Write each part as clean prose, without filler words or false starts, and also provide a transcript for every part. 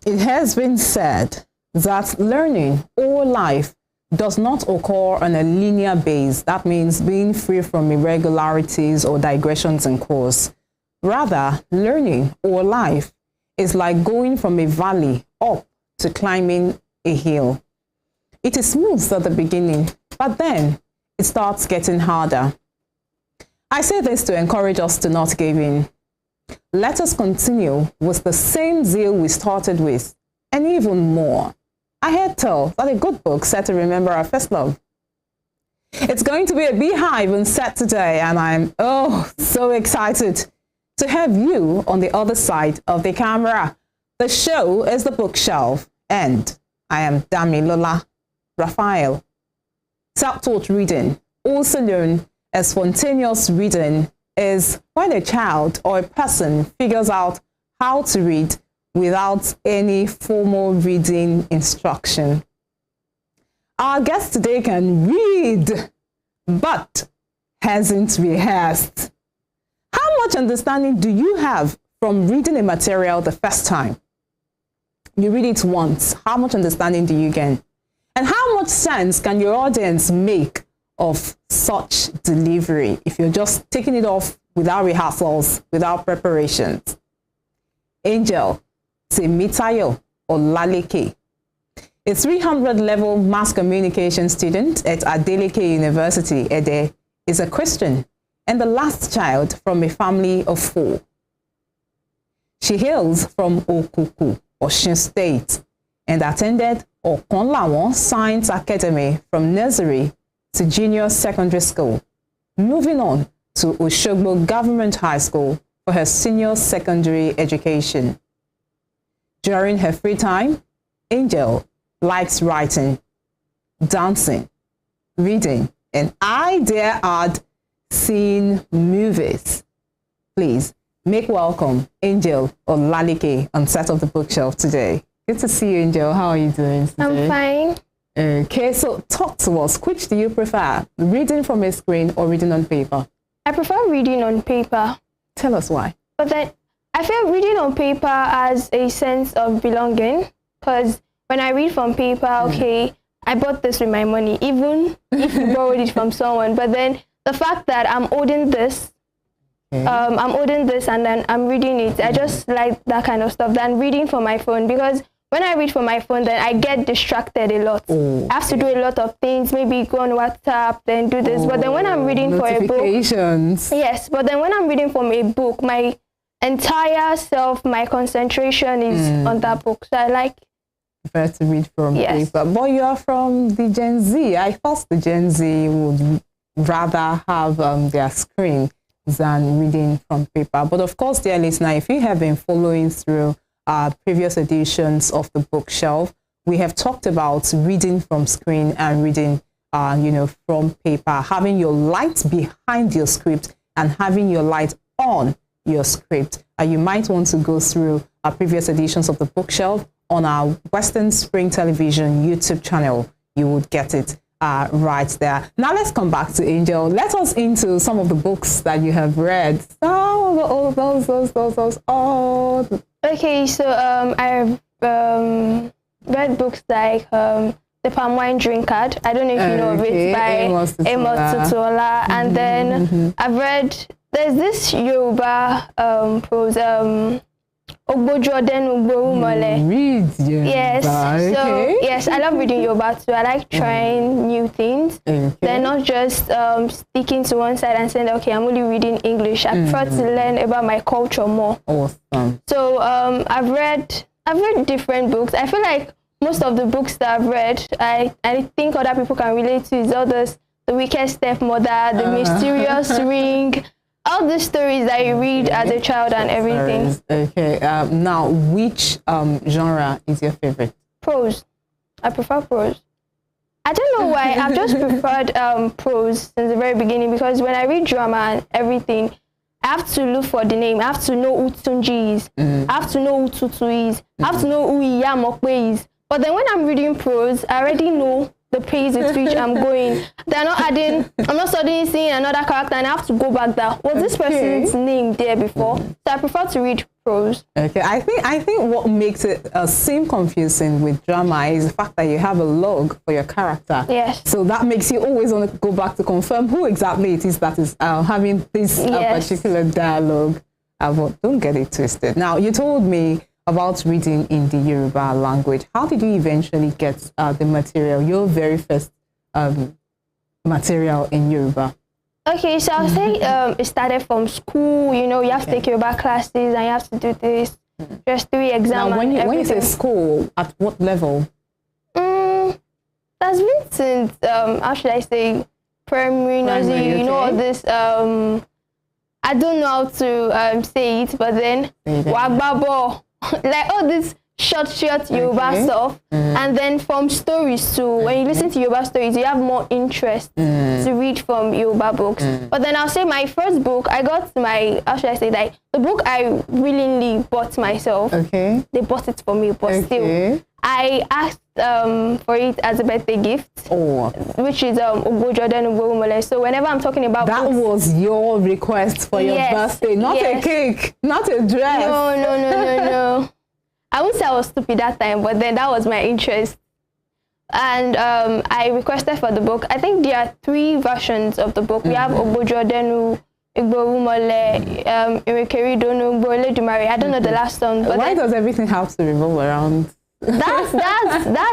It has been said that learning or life does not occur on a linear base. That means being free from irregularities or digressions in course. Rather, learning or life is like going from a valley up to climbing a hill. It is smooth at the beginning, but then it starts getting harder. I say this to encourage us to not give in. Let us continue with the same zeal we started with, and even more. I heard tell that a good book said to remember our first love. It's going to be a beehive on set today, and I'm so excited to have you on the other side of the camera. The show is The Bookshelf, and I am DAMILOLA RAPHAEL. Self-taught reading, also known as spontaneous reading, is when a child or a person figures out how to read without any formal reading instruction. Our guest today can read, but hasn't rehearsed. How much understanding do you have from reading a material the first time? You read it once, how much understanding do you gain? And how much sense can your audience make of such delivery if you're just taking it off without rehearsals, without preparations? Angel Temitayo OLALEKE, a 300-level mass communication student at Adeleke University, Ede, is a Christian and the last child from a family of 4. She hails from Okuku, Osun State, and attended Okonlawon Science Academy from nursery to junior secondary school, moving on to Oshogbo Government High School for her senior secondary education. During her free time, Angel likes writing, dancing, reading, and I dare add, seeing movies. Please make welcome Angel OLALEKE on Set of the Bookshelf today. Good to see you, Angel. How are you doing today? I'm fine. Okay, so talk to us. Which do you prefer, reading from a screen or reading on paper? I prefer reading on paper. Tell us why. But then I feel reading on paper has a sense of belonging, because when I read from paper, okay, I bought this with my money, even if you borrowed it from someone. But then the fact that I'm holding this, I'm holding this and then I'm reading it, I just like that kind of stuff than reading from my phone, because when I read from my phone, then I get distracted a lot. I have to do a lot of things, maybe go on WhatsApp, then do this. But then when I'm reading for a book, yes, but then when I'm reading from a book, my entire self, my concentration is on that book. So I prefer to read from paper. But you are from the Gen Z. I thought the Gen Z would rather have their screen than reading from paper. But of course, dear listener, if you have been following through previous editions of the Bookshelf, we have talked about reading from screen and reading from paper, having your light behind your script and having your light on your script. You might want to go through our previous editions of the Bookshelf on our Western Spring Television YouTube channel. You would get it right there. Now let's come back to Angel. Let us into some of the books that you have read. Okay, so I've read books like The Palm Wine Drinkard. I don't know if you know of it, by Amos Tutuola. And then I've read, there's this Yoruba prose, Ogbojo Den Ugborumole. Read Yes, so yes, I love reading Yoruba too. I like trying new things. They're not just sticking to one side and saying, okay, I'm only reading English. I prefer to learn about my culture more. Awesome. So I've read different books. I feel like most of the books that I've read, I think other people can relate to, is all this, The Wicked Stepmother, The Mysterious Ring, all the stories that you read as a child and everything. Okay. Now, which genre is your favorite? Prose. I prefer prose. I don't know why. I've just preferred prose since the very beginning, because when I read drama and everything, I have to look for the name. I have to know who Tunji is. I have to know who Tutu is. I have to know who Iyamokwe is. But then when I'm reading prose, I already know the pace with which I'm going. They're not adding, I'm not suddenly seeing another character and I have to go back there. Was this person's name there before? So I prefer to read prose. Okay, I think what makes it seem confusing with drama is the fact that you have a log for your character. Yes. So that makes you always want to go back to confirm who exactly it is that is having this particular dialogue. But don't get it twisted. Now, you told me about reading in the Yoruba language. How did you eventually get the material, your very first material in Yoruba? Okay, so I'll say it started from school. You know, you have to take Yoruba classes and you have to do this. Just 3 exams. Now, when you say school, at what level? That's been since, how should I say, primary, nursery, you know, all this, I don't know how to say it, but then, wagbabo, like all this short Yoruba stuff. And then from stories too, when you listen to Yoruba stories, you have more interest to read from Yoruba books. But then I'll say my first book, I got my, how should I say, like the book I willingly bought myself. Okay. They bought it for me, but still, I asked for it as a birthday gift, which is Ogbo. So whenever I'm talking about that books, was your request for your birthday, not a cake, not a dress. No. I wouldn't say I was stupid that time, but then that was my interest. And I requested for the book. I think there are 3 versions of the book. We have Ogbojodenu, Igborumole, Irekeridono, Igboredumare. I don't know the last one. But why does everything have to revolve around? That's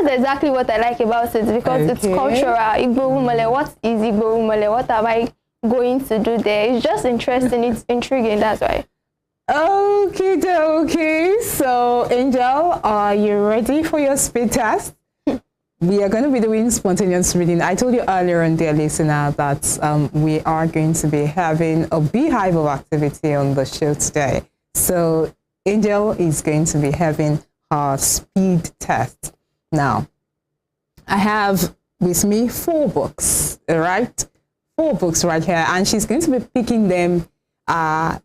exactly what I like about it, because it's cultural. Igborumole, what is Igborumole? What am I going to do there? It's just interesting. It's intriguing. That's why. Okay. So, Angel, are you ready for your speed test? We are going to be doing spontaneous reading. I told you earlier on, dear listener, that we are going to be having a beehive of activity on the show today. So, Angel is going to be having her speed test. Now, I have with me 4 books, right? 4 books right here, and she's going to be picking them.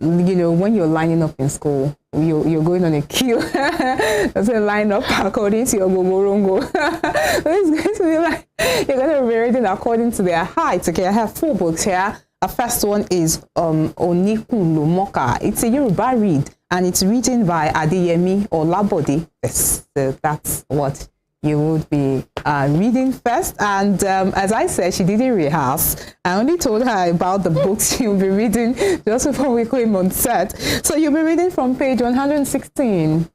You know, when you're lining up in school, you're going on a queue. That's a line up according to your gogorongo. So it's going to be like, you're going to be reading according to their height. Okay, I have 4 books here. The first one is Onikun Moka. It's a Yoruba read, and it's written by Adeyemi Olabode. Yes, that's what you would be reading first. And as I said, she didn't rehearse. I only told her about the books she'll be reading just before we came on set. So you'll be reading from page 116.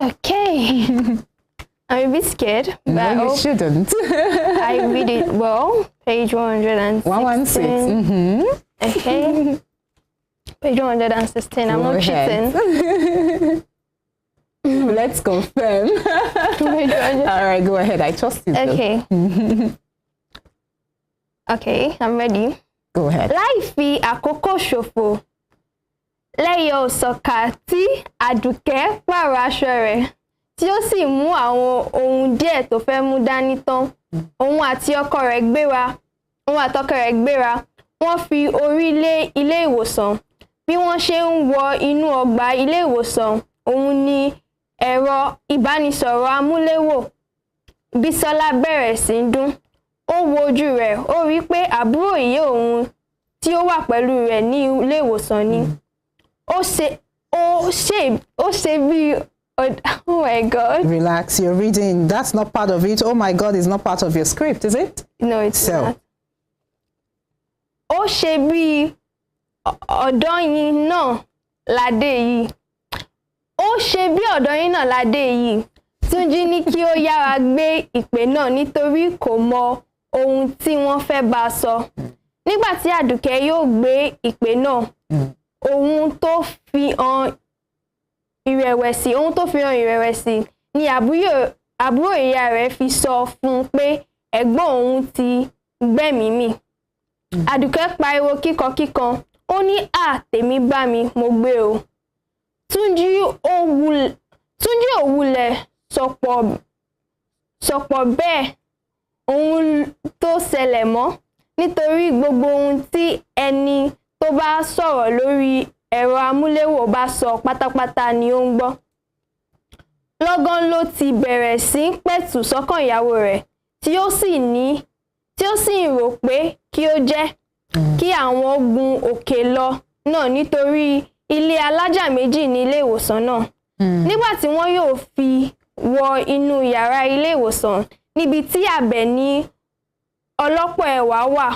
Okay. I'm a bit scared. No, you shouldn't. I read it well. Page 116. 116. Okay. Page 116. I'm not cheating. Let's confirm. All right, go ahead. I trust you. Okay. Okay, I'm ready. Go ahead. Láì fi àkókò ṣòfò, Lẹ́yọ̀ òsọ̀kà tí Àdùkẹ́ pààrọ̀ aṣọ rẹ̀, tí ó sì mú àwọn ohun díẹ̀ tó fẹ́ mú dání tán. Òun àti ọkọ rẹ̀ gbéra. Wọ́n fi orí lé ilé ìwòsàn. Bí wọ́n ṣe ń wọ inú ọgbà ilé ìwòsàn, òun ni ẹ̀rọ ìbánisọ̀rọ̀ amúléwò Bísọ́lá bẹ̀rẹ̀ sí í dún. Ó wo ojú rẹ̀, ó rí pé àbúrò ìyá òun tí ó wà pẹ̀lú rẹ̀ ní ilé ìwòsàn ni. Ó ṣe bí, oh my God. Relax, you're reading. That's not part of it. Oh my God is not part of your script, is it? No, it's not. Ó ṣe bí ọ̀dọ́ yín náà ládé yìí. Ó ṣe bí ọ̀dọ́ yín náà ládé yìí. Túnjí ní kí ó yára gbé ìpè náà nítorí kò mọ ohun tí wọ́n fẹ́ bá a sọ. Nígbà tí Àdùkẹ́ yóò gbé ìpè náà, ohun tó fi hàn ìrẹ̀wẹ̀sì ni àbúrò ìyá rẹ̀ fi sọ fún un pé ẹ̀gbọ́n òun ti gbẹ́mìí mì. Àdùkẹ́ pariwo kíkankíkan. Ó ní tèmi bá mi, mo gbé o. Túnjí ò wulẹ̀ sọ̀pọ̀ bẹ́ẹ̀ ohun tó ṣẹlẹ̀ mọ́, nítorí gbogbo ohun tí ẹni tó bá sọ̀rọ̀ lórí ẹ̀rọ amúléwò bá sọ pátápátá ni ó ń gbọ́. Lọ́gán ló ti bẹ̀rẹ̀ sí pẹ̀tù sọ́kàn ìyàwó rẹ̀, tí ó sì rò pé kí ó jẹ́ kí àwọn gun òkè lọ náà nítorí ilé alájà méjì ní ilé ìwòsàn náà. Nígbà tí wọ́n yóò fi wọ inú yàrá ilé ìwòsàn níbi tí Àbẹ̀ní ọlọ́pọ̀ ẹwà wà,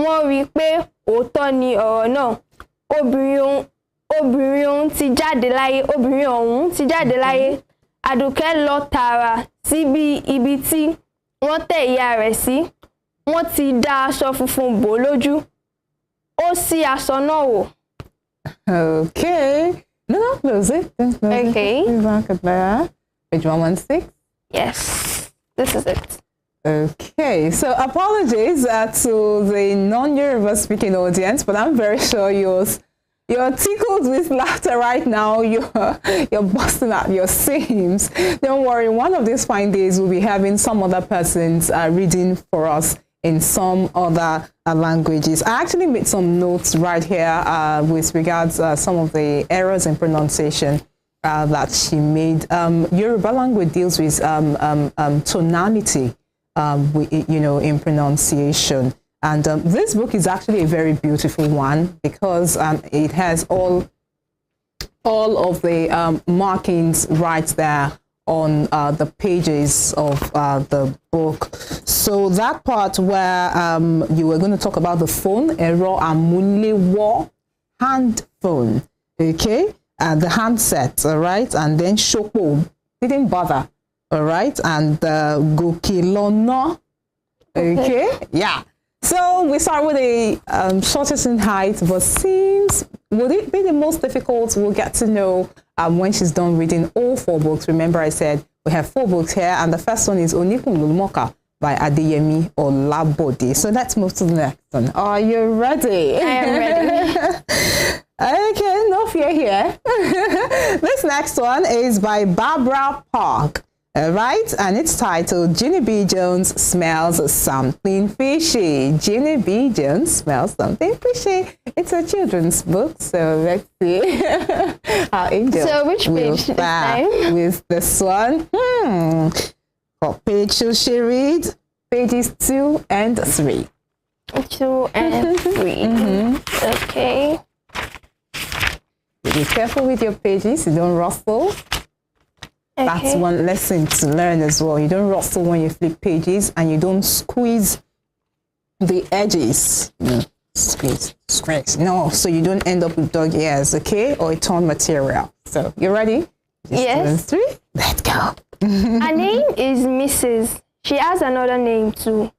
wọ́n rí pé òótọ́ ni ọ̀rọ̀ náà. Obìnrin ọ̀hún ti jáde láyé. Àdùkẹ́ lọ tààrà síbi ibi tí wọ́n tẹ̀ ìyá rẹ̀ sí. Wọ́n ti dá aṣọ funfun bò lójú. Ó ṣí aṣọ náà wò. Okay. No, close it. Don't close Okay. it. Back at there. Page 116. Yes, this is it. Okay, so apologies to the non-Yoruba speaking audience, but I'm very sure you're tickled with laughter right now. You're busting at your seams. Don't worry, one of these fine days we'll be having some other persons reading for us in some other languages. I actually made some notes right here with regards some of the errors in pronunciation that she made. Yoruba language deals with tonality, in pronunciation. And this book is actually a very beautiful one because it has all of the markings right there on the pages of the book. So that part where you were going to talk about the phone, ẹ̀rọ amúléwọ́, hand phone, okay, the handset, all right, and then ṣópò, didn't bother, all right, and gòkè lọ́nà, okay, yeah. So we start with the shortest in height, but seems, would it be the most difficult? We'll get to know when she's done reading all 4 books. Remember I said we have 4 books here, and the first one is Onikunlulumoka by Adeyemi Olabode. So let's move to the next one. Are you ready? I am ready. Okay, no fear here. This next one is by Barbara Park. All right, and it's titled Ginny B. Jones Smells Something Fishy. Ginny B. Jones Smells Something Fishy. It's a children's book, so let's see how Angel So which page this time? With this one. What page should she read? Pages 2 and 3. 2 and 3. Okay. Be careful with your pages, you don't rustle. That's Okay. one lesson to learn as well. You don't rustle when you flip pages, and you don't squeeze the edges. Squeeze. No, so you don't end up with dog ears, okay? Or a torn material. So, you ready? Yes. 2 and 3. Let's go. Her name is Mrs. She has another name too.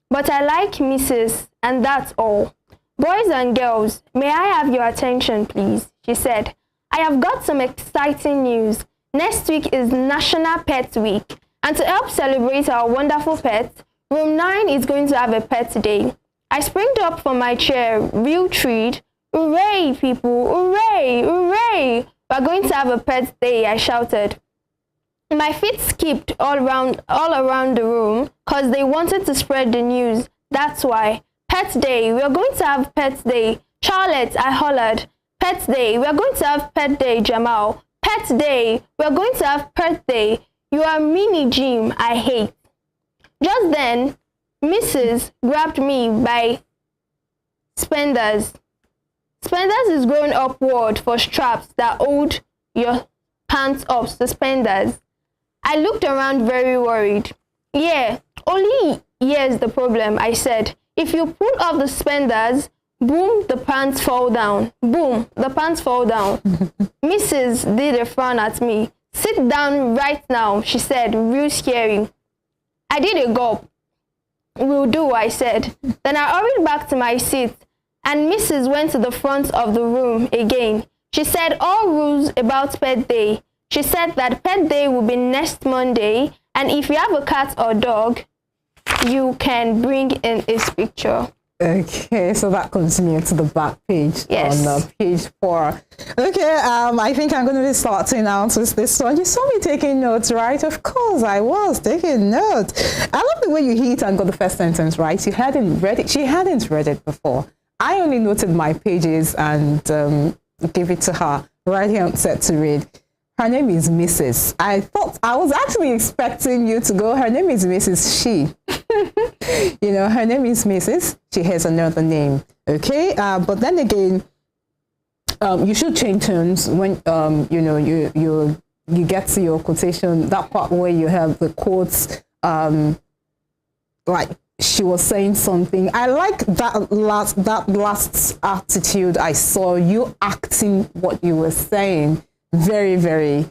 But I like Mrs. and that's all. Boys and girls, may I have your attention, please? She said. I have got some exciting news. Next week is National Pet Week, and to help celebrate our wonderful pets, Room 9 is going to have a pet day. I sprang up from my chair, real treat. Hooray, people, hooray, hooray! We're going to have a pet day, I shouted. My feet skipped all around the room because they wanted to spread the news. That's why. Pet day, we're going to have pet day. Charlotte, I hollered. Pet day, we're going to have pet day, Jamal. Pet day, we're going to have pet day. You are mini Jim, I hate. Just then, Mrs. grabbed me by spenders. Spenders is going upward for straps that hold your pants up, suspenders. I looked around very worried. Yeah, only here's the problem, I said. If you pull off the suspenders, boom, the pants fall down. Boom, the pants fall down. Mrs. did a frown at me. Sit down right now, she said, real scary. I did a gulp. Will do, I said. Then I hurried back to my seat, and Mrs. went to the front of the room again. She said all rules about pet day. She said that pet day will be next Monday, and if you have a cat or dog, you can bring in its picture. Okay, so that continued to the back page. Yes. On page 4. Okay, I think I'm going to be starting out with this one. You saw me taking notes, right? Of course, I was taking notes. I love the way you hit and got the first sentence right. You hadn't read it. She hadn't read it before. I only noted my pages and gave it to her right here on set to read. Her name is Mrs. I was actually expecting you to go, her name is Mrs. She. You know, her name is Mrs. She has another name. Okay, but then again, you should change tones when you know you get to your quotation, that part where you have the quotes, like she was saying something. I like that last attitude. I saw you acting what you were saying. Very, very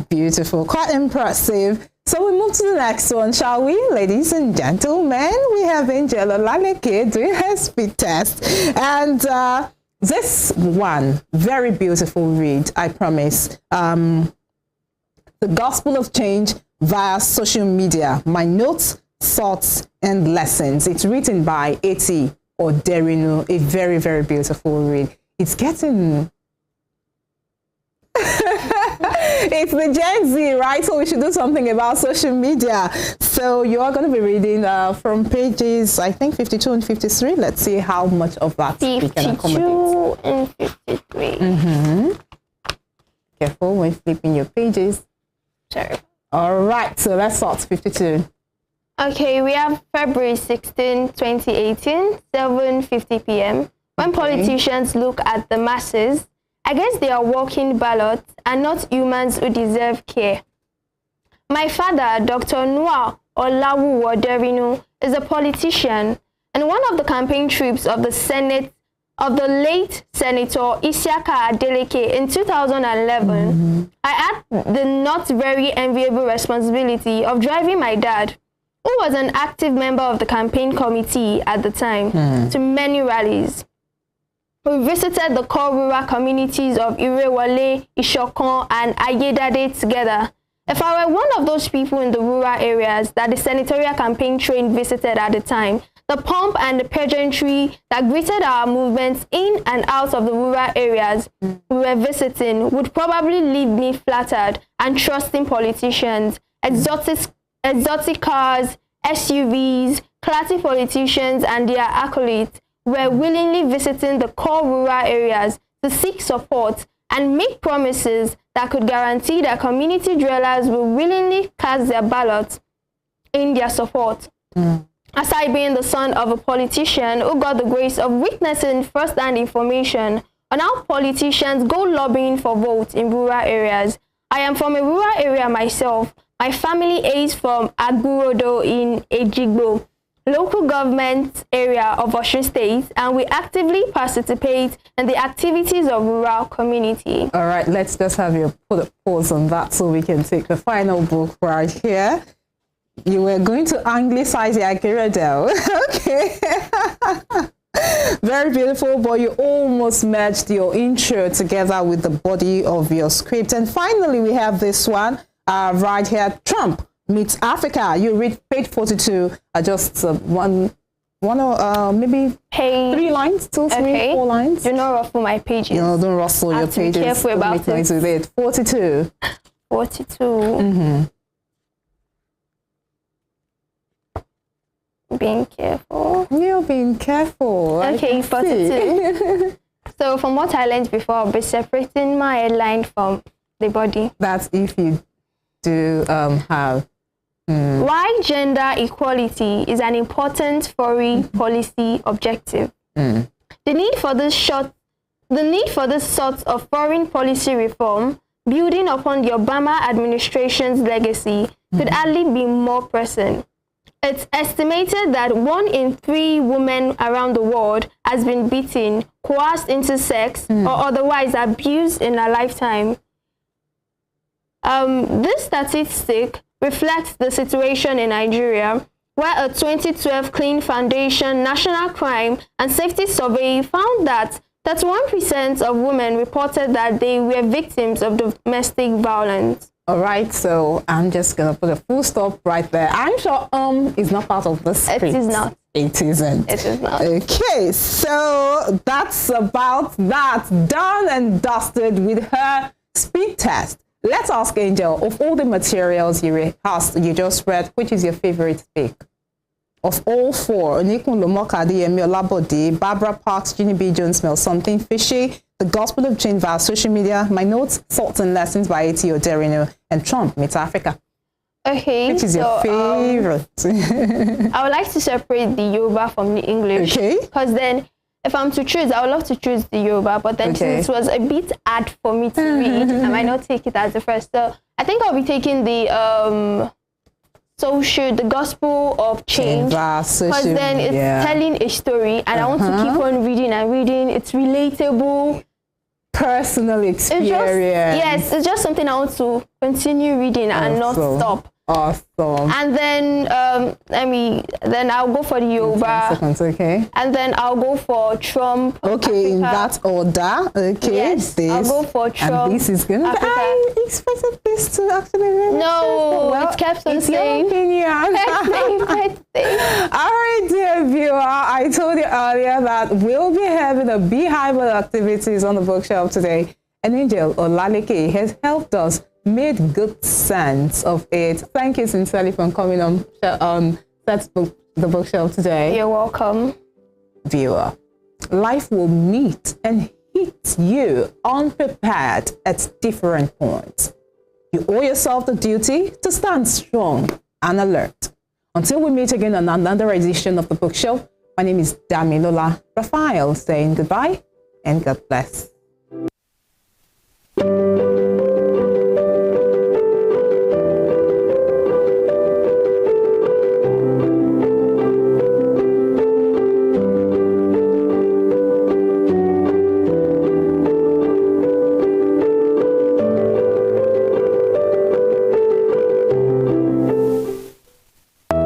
beautiful, quite impressive. So we move to the next one, shall we? Ladies and gentlemen, we have Angel OLALEKE doing her speed test. And this one, very beautiful read, I promise. The Gospel of Change via social media. My notes, thoughts, and lessons. It's written by Eti Oderinu. A very, very beautiful read. It's getting... It's the Gen Z, right? So we should do something about social media. So you are going to be reading from pages, I think, 52 and 53. Let's see how much of that we can accommodate. 52 and 53. Careful when flipping your pages. Sure. All right, so let's start 52. Okay, we have February 16, 2018, 7:50 p.m. When politicians look at the masses, I guess they are walking ballots and not humans who deserve care. My father, Dr. Noah Olawu, is a politician and one of the campaign troops of the Senate of the late Senator Isiaka Adeleke in 2011. I had the not very enviable responsibility of driving my dad, who was an active member of the campaign committee at the time, to many rallies. We visited the core rural communities of Irewale, Ishokan, and Ayedade together. If I were one of those people in the rural areas that the senatorial campaign train visited at the time, the pomp and the pageantry that greeted our movements in and out of the rural areas we were visiting would probably leave me flattered and trusting politicians, exotic cars, SUVs, classy politicians, and their acolytes were willingly visiting the core rural areas to seek support and make promises that could guarantee that community dwellers will willingly cast their ballots in their support. Aside being the son of a politician who got the grace of witnessing first-hand information on how politicians go lobbying for votes in rural areas, I am from a rural area myself. My family is from Agurodo in Ejigbo, local government area of Osun State, and we actively participate in the activities of rural community. All right, let's just have you put a pause on that so we can take the final book right here. You were going to anglicize your Agurodo. Okay. Very beautiful, but you almost merged your intro together with the body of your script. And finally, we have this one right here, Trump meets Africa. You read page 42, just one or maybe page, 3 lines, 2, 3, 4 lines. Do not ruffle my pages. No, don't rustle your pages. Be careful about it. 42. 42. Being careful. You're being careful. Okay, 42. So from what I learned before, I'll be separating my headline from the body. That's if you do have. Why gender equality is an important foreign policy objective. The need for this sort of foreign policy reform, building upon the Obama administration's legacy, could hardly be more pressing. It's estimated that 1 in 3 women around the world has been beaten, coerced into sex, or otherwise abused in a lifetime. This statistic reflects the situation in Nigeria, where a 2012 Clean Foundation National Crime and Safety Survey found that 31% of women reported that they were victims of domestic violence. All right, so I'm just going to put a full stop right there. I'm sure is not part of the script. It is not. It isn't. It is not. Okay, so that's about that. Done and dusted with her speed test. Let's ask Angel, of all the materials you just read, which is your favorite pick? Of all 4, Onikun Lomokadi, Yemi Olabode, Barbara Parks, Ginny B. Jones Smell Something Fishy, The Gospel of Change via social media, My Notes, Thoughts and Lessons by Eti Oderinu, and Trump meets Africa. Okay. Which is your favorite? I would like to separate the Yoruba from the English. Okay. Because then, if I'm to choose, I would love to choose the Yoruba, but then since it was a bit hard for me to read, I might not take it as the first. So I think I'll be taking the the gospel of change, because then it's telling a story, and I want to keep on reading and reading. It's relatable, personal experience. It's just something I want to continue reading and not stop. Awesome. And then I'll go for the Yoruba. 10 seconds, okay. And then I'll go for Trump. Okay, Africa. In that order. Okay. Yes, I'll go for Trump. And this is gonna be. I expected this to actually. No, well, it kept on saying. All right, dear viewer. I told you earlier that we'll be having a beehive of activities on the bookshelf today. And Angel OLALEKE has helped us. Made good sense of it. Thank you sincerely for coming on the bookshelf today. You're welcome. Viewer, life will meet and hit you unprepared at different points. You owe yourself the duty to stand strong and alert. Until we meet again on another edition of the bookshelf, my name is DAMILOLA RAPHAEL saying goodbye and God bless.